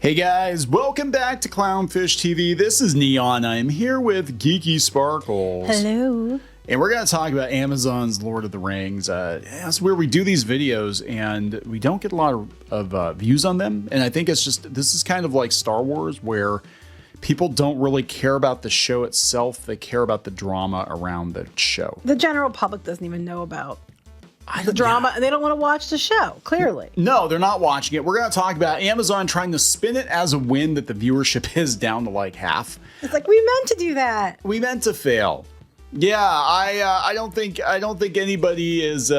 Hey guys, welcome back to Clownfish TV. This is Kneon. I'm here with Geeky Sparkles. Hello. And we're going to talk about Amazon's Lord of the Rings. That's where we do these videos and we don't get a lot of views on them. And I think it's just, this is kind of like Star Wars where people don't really care about the show itself. They care about the drama around the show. The general public doesn't even know about the drama, and they don't want to watch the show, clearly. No, they're not watching it. We're going to talk about Amazon trying to spin it as a win that the viewership is down to like half. It's like, we meant to do that. We meant to fail. Yeah, I don't think anybody is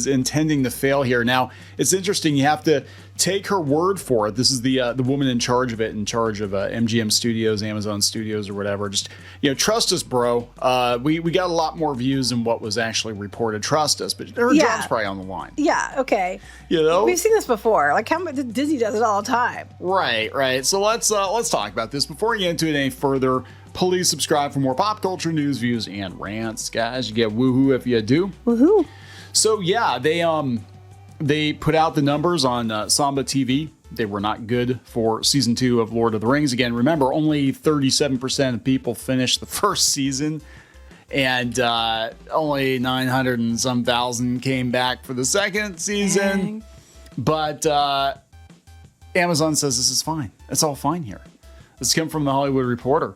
intending to fail here. Now, it's interesting. You have to take her word for it. This is the woman in charge of it, in charge of MGM Studios, Amazon Studios, or whatever. Just trust us, bro. We got a lot more views than what was actually reported. Trust us, but her job's probably on the line. Yeah. Okay. We've seen this before. Like how much Disney does it all the time. Right. So let's talk about this before we get into it any further. Please subscribe for more pop culture news, views, and rants, guys. You get woohoo if you do. Woohoo! So yeah, they put out the numbers on Samba TV. They were not good for season 2 of Lord of the Rings. Again, remember, only 37% of people finished the first season, and only 900 and some thousand came back for the second season. Dang. But Amazon says this is fine. It's all fine here. This came from the Hollywood Reporter.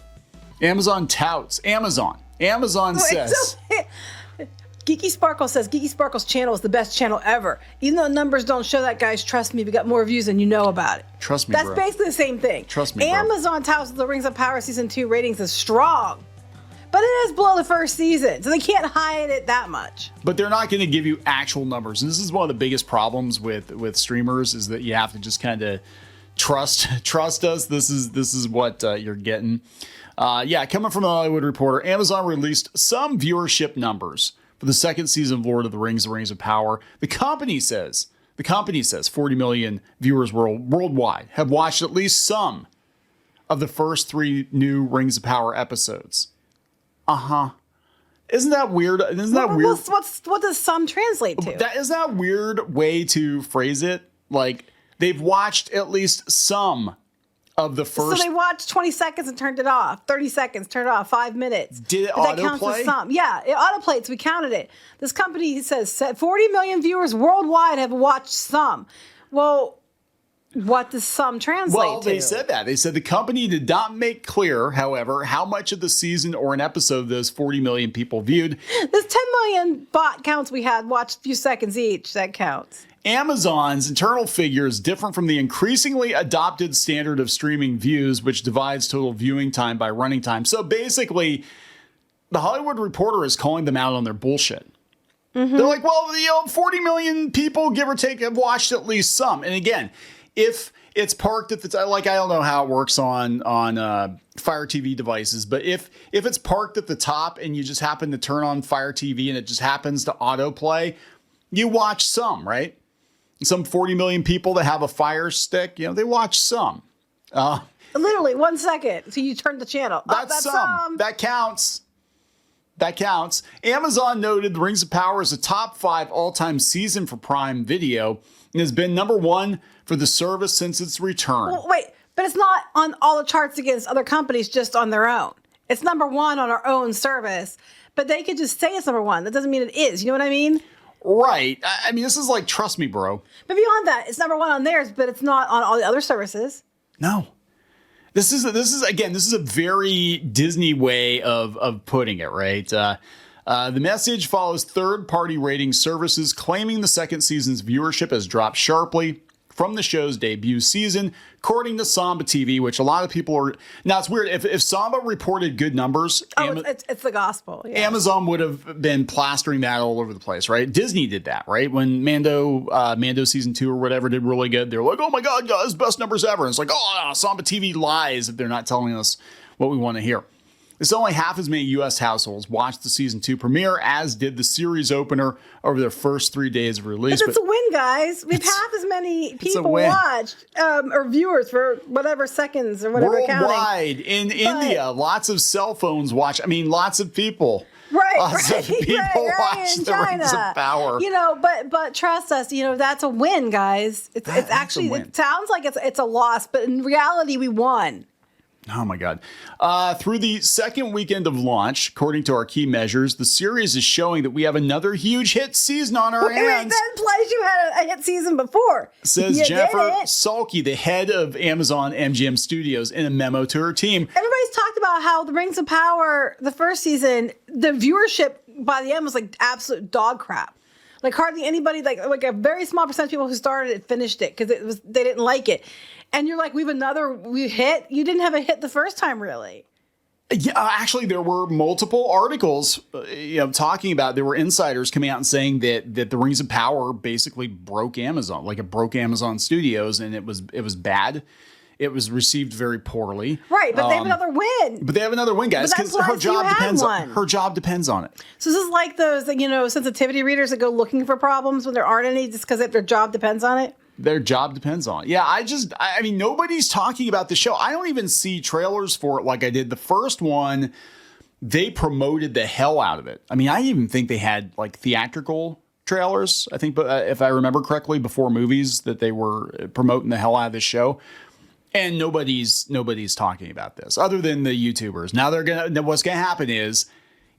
Amazon touts. Amazon says. Geeky Sparkles says Geeky Sparkles channel is the best channel ever. Even though numbers don't show that, guys, trust me, we got more views than you know about it. Trust me, That's bro. basically the same thing. Trust me, bro. Amazon touts the Rings of Power season 2 ratings is strong, but it is below the first season, so they can't hide it that much. But they're not going to give you actual numbers. And this is one of the biggest problems with streamers is that you have to just kind of trust us. This is what you're getting. Coming from the Hollywood Reporter, Amazon released some viewership numbers for the second season of Lord of the Rings, The Rings of Power. The company says 40 million viewers worldwide have watched at least some of the first 3 new Rings of Power episodes. Isn't that weird? Isn't that weird? What does some translate to? Isn't that a weird way to phrase it? Like, they've watched at least some of the first. So they watched 20 seconds and turned it off. 30 seconds, turned it off. 5 minutes. Did it that counts autoplay? as some. Yeah, it autoplayed, so we counted it. This company says 40 million viewers worldwide have watched some. Well, what does some translate to? Well, they said that. They said the company did not make clear, however, how much of the season or an episode those 40 million people viewed. This 10 million bot counts we had watched a few seconds each. That counts. Amazon's internal figures different from the increasingly adopted standard of streaming views, which divides total viewing time by running time. So basically, the Hollywood Reporter is calling them out on their bullshit. Mm-hmm. They're like, well, 40 million people, give or take, have watched at least some. And again, if it's parked at the like, I don't know how it works on Fire TV devices, but if it's parked at the top and you just happen to turn on Fire TV and it just happens to autoplay, you watch some, right? Some 40 million people that have a Fire Stick, they watch some. Literally 1 second. So you turn the channel. That's some. That counts. That counts. Amazon noted The Rings of Power is a top 5 all-time season for Prime Video and has been number 1 for the service since its return. Well, wait, but it's not on all the charts against other companies, just on their own. It's number 1 on our own service, but they could just say it's number 1. That doesn't mean it is. You know what I mean? Right. I mean, this is like, trust me, bro. But beyond that, it's number 1 on theirs, but it's not on all the other services. No. This is a very Disney way of putting it, right? The message follows third-party rating services claiming the second season's viewership has dropped sharply from the show's debut season, according to Samba TV, which a lot of people are. Now, it's weird. If Samba reported good numbers, it's the gospel. Yeah. Amazon would have been plastering that all over the place, right? Disney did that, right? When Mando season 2 or whatever did really good, they're like, oh my God, guys, best numbers ever. And it's like, oh, Samba TV lies if they're not telling us what we want to hear. It's only half as many U.S. households watched the season 2 premiere as did the series opener over their first 3 days of release. But it's a win, guys. We've half as many people watched or viewers for whatever seconds or whatever worldwide. In India, lots of cell phones watch. I mean, lots of people So people watch The Rings of Power. You know, but trust us, you know, that's a win, guys. It's actually, it sounds like it's a loss, but in reality, we won. Oh my God. Through the second weekend of launch, according to our key measures, the series is showing that we have another huge hit season on our hands. That implies you had a hit season before. Says Jennifer Salke, the head of Amazon MGM Studios, in a memo to her team. Everybody's talked about how The Rings of Power, the first season, the viewership by the end was like absolute dog crap. Like hardly anybody, like a very small percentage of people who started it finished it because they didn't like it. And you're like, we hit. You didn't have a hit the first time, really. Yeah, actually, there were multiple articles, talking about. There were insiders coming out and saying that The Rings of Power basically broke Amazon, like it broke Amazon Studios, and it was bad. It was received very poorly. Right, but they have another win. But they have another win, guys, because her job depends on it. So this is like those, sensitivity readers that go looking for problems when there aren't any, just because their job depends on it. Their job depends on it. Yeah, I mean, nobody's talking about the show. I don't even see trailers for it like I did. The first one, they promoted the hell out of it. I mean, I even think they had like theatrical trailers, I think, but if I remember correctly, before movies, that they were promoting the hell out of this show. And nobody's talking about this other than the YouTubers. Now what's gonna happen is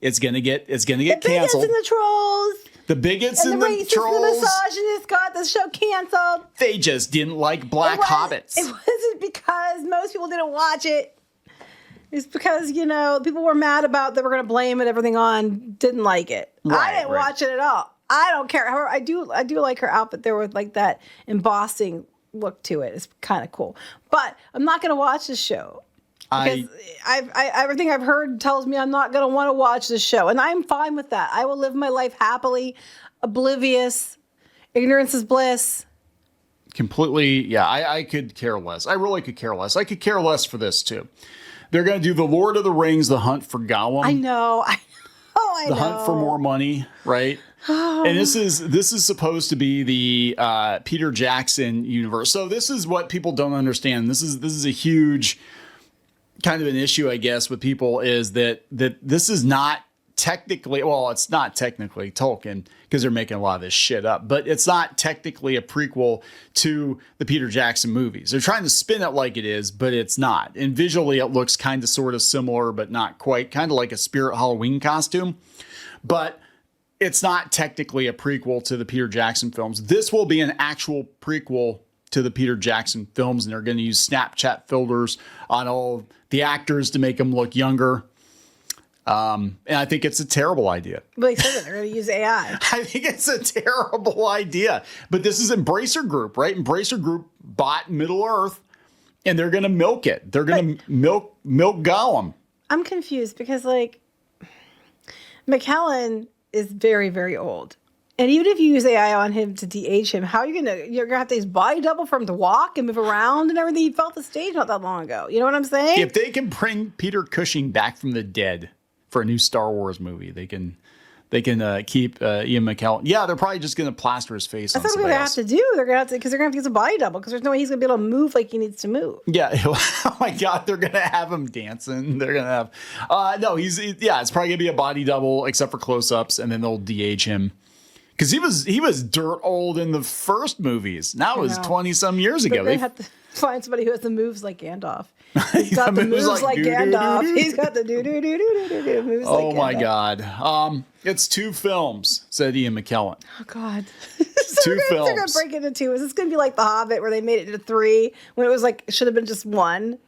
it's gonna get canceled. The bigots and the trolls. The bigots and the racist, trolls. The misogynists got the show canceled. They just didn't like black hobbits. It wasn't because most people didn't watch it. It's because, people were mad about they were going to blame it, everything on, didn't like it. I didn't watch it at all. I don't care. However, I do like her outfit there with like that embossing look to it. It's kind of cool. But I'm not going to watch this show. Because everything I've heard tells me I'm not going to want to watch this show. And I'm fine with that. I will live my life happily, oblivious. Ignorance is bliss. Completely, yeah, I could care less. I really could care less. I could care less for this, too. They're going to do The Lord of the Rings, The Hunt for Gollum. I know. The Hunt for More Money, right? And this is supposed to be the Peter Jackson universe. So this is what people don't understand. This is a huge kind of an issue, I guess, with people, is that this is not technically, well, it's not technically Tolkien because they're making a lot of this shit up, but it's not technically a prequel to the Peter Jackson movies. They're trying to spin it like it is, but it's not. And visually it looks kind of sort of similar, but not quite, kind of like a Spirit Halloween costume, but it's not technically a prequel to the Peter Jackson films. This will be an actual prequel to the Peter Jackson films, and they're going to use Snapchat filters on all the actors to make them look younger. And I think it's a terrible idea. But they said that they're going to use AI. I think it's a terrible idea. But this is Embracer Group, right? Embracer Group bought Middle Earth, and they're going to milk it. They're going to milk Gollum. I'm confused because, McKellen is very, very old. And even if you use AI on him to de-age him, you're gonna have to use body double for him to walk and move around and everything. He fell off the stage not that long ago. You know what I'm saying? If they can bring Peter Cushing back from the dead for a new Star Wars movie, they can keep Ian McKellen. Yeah, they're probably just gonna plaster his face. That's what they're gonna have to do. They're gonna have to, because they're gonna have to use a body double, because there's no way he's gonna be able to move like he needs to move. Yeah. Oh my God, they're gonna have him dancing. They're gonna have it's probably gonna be a body double except for close-ups, and then they'll de-age him. Because he was dirt old in the first movies. Now it was 20-some years ago. They have to find somebody who has the moves like Gandalf. He's got the moves like Gandalf. He's got the do-do-do-do-do-do moves like Gandalf. Oh, my God. It's 2 films, said Ian McKellen. Oh, God. 2 films. They're going to break it into 2. Is this going to be like The Hobbit, where they made it into 3, when it was should have been just 1?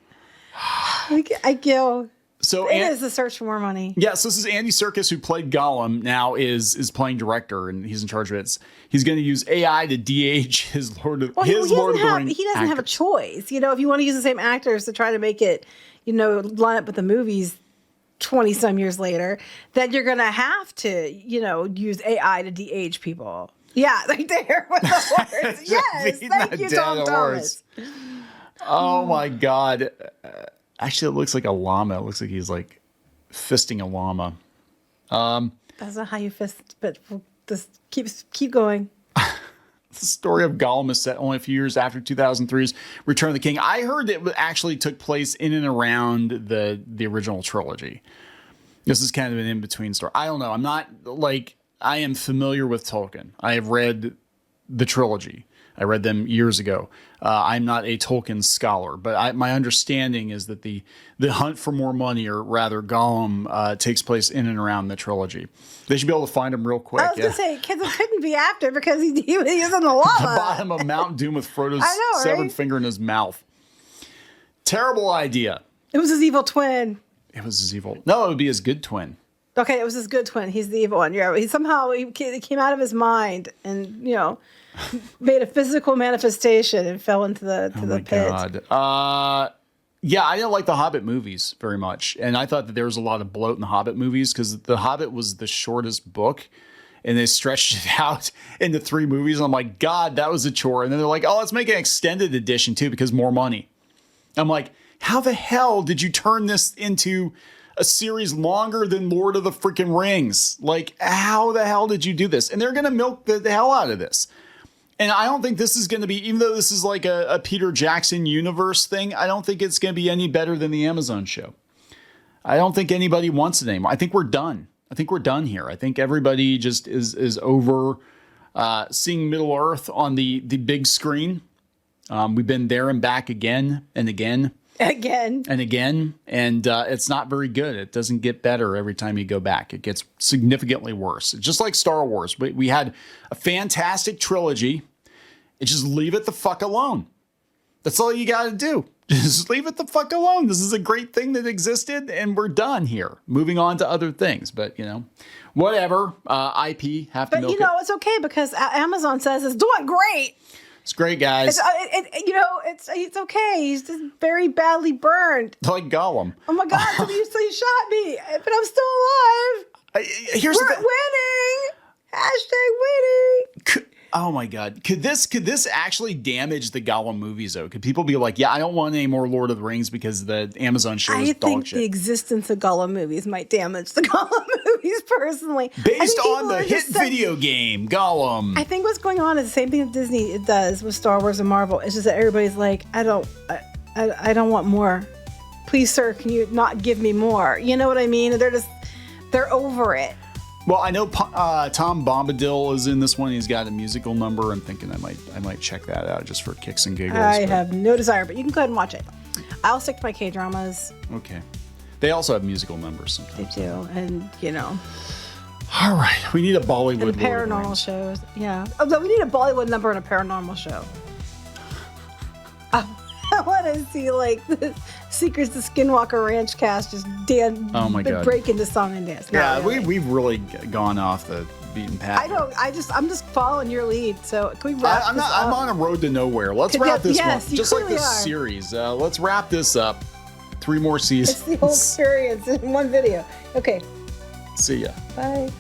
So it is the search for more money. Yes, yeah, so this is Andy Serkis, who played Gollum, now is playing director, and he's in charge of it. He's going to use AI to de-age his Lord of the Rings. He doesn't have a choice. If you want to use the same actors to try to make it, line up with the movies 20-some years later, then you're going to have to, use AI to de-age people. Yeah, right there with the words. Yes, thank you, Tom Thomas. Oh, my God. Actually, it looks like a llama. It looks like he's fisting a llama. That's not how you fist, but just keep going. The story of Gollum is set only a few years after 2003's Return of the King. I heard it actually took place in and around the original trilogy. This is kind of an in-between story. I don't know. I'm not like, I am familiar with Tolkien. I have read the trilogy. I read them years ago. I'm not a Tolkien scholar, but my understanding is that the hunt for more money, or rather Gollum, takes place in and around the trilogy. They should be able to find him real quick. I was going to say, kids couldn't be after because he was in the lava. The bottom of Mount Doom with Frodo's severed finger in his mouth. Terrible idea. It was his evil twin. It was his evil. No, it would be his good twin. Okay, it was his good twin. He's the evil one. Yeah, he came out of his mind and, made a physical manifestation and fell into the pit. God. Yeah, I didn't like the Hobbit movies very much. And I thought that there was a lot of bloat in the Hobbit movies because the Hobbit was the shortest book. And they stretched it out into 3 movies. And I'm like, God, that was a chore. And then they're like, oh, let's make an extended edition too because more money. I'm like, how the hell did you turn this into a series longer than Lord of the freaking Rings? Like, how the hell did you do this? And they're going to milk the hell out of this. And I don't think this is going to be, even though this is like a Peter Jackson universe thing, I don't think it's going to be any better than the Amazon show. I don't think anybody wants it anymore. I think we're done. I think we're done here. I think everybody just is over seeing Middle Earth on the big screen. We've been there and back again and again. Again. And again. And it's not very good. It doesn't get better every time you go back. It gets significantly worse. It's just like Star Wars. We had a fantastic trilogy. It's just leave it the fuck alone. That's all you got to do. Just leave it the fuck alone. This is a great thing that existed and we're done here. Moving on to other things. But, whatever. IP, have to milk it. But, it's okay because Amazon says it's doing great. It's great, guys. It's okay. He's just very badly burned. Like Gollum. Oh my God! So you shot me, but I'm still alive. We're winning. Hashtag winning. Oh my God! Could this actually damage the Gollum movies though? Could people be like, yeah, I don't want any more Lord of the Rings because the Amazon show is dog shit? I think the existence of Gollum movies might damage the Gollum movies personally. Based on the hit video game Gollum. I think what's going on is the same thing that Disney does with Star Wars and Marvel. It's just that everybody's like, I don't want more. Please, sir, can you not give me more? You know what I mean? They're over it. Well, I know Tom Bombadil is in this one. He's got a musical number. I'm thinking I might check that out just for kicks and giggles. I have no desire, but you can go ahead and watch it. I'll stick to my K-dramas. Okay. They also have musical numbers sometimes. They do, and All right, we need a Bollywood. And paranormal shows, yeah. Oh, we need a Bollywood number and a paranormal show. I want to see like the Secrets of Skinwalker Ranch cast just dance. Oh my God! Break into song and dance. Yeah, really. We've really gone off the beaten path. I'm just following your lead. So can we wrap this up? I'm on a road to nowhere. Let's wrap this one. Just like this series. Let's wrap this up. 3 more seasons. It's the whole experience in one video. Okay. See ya. Bye.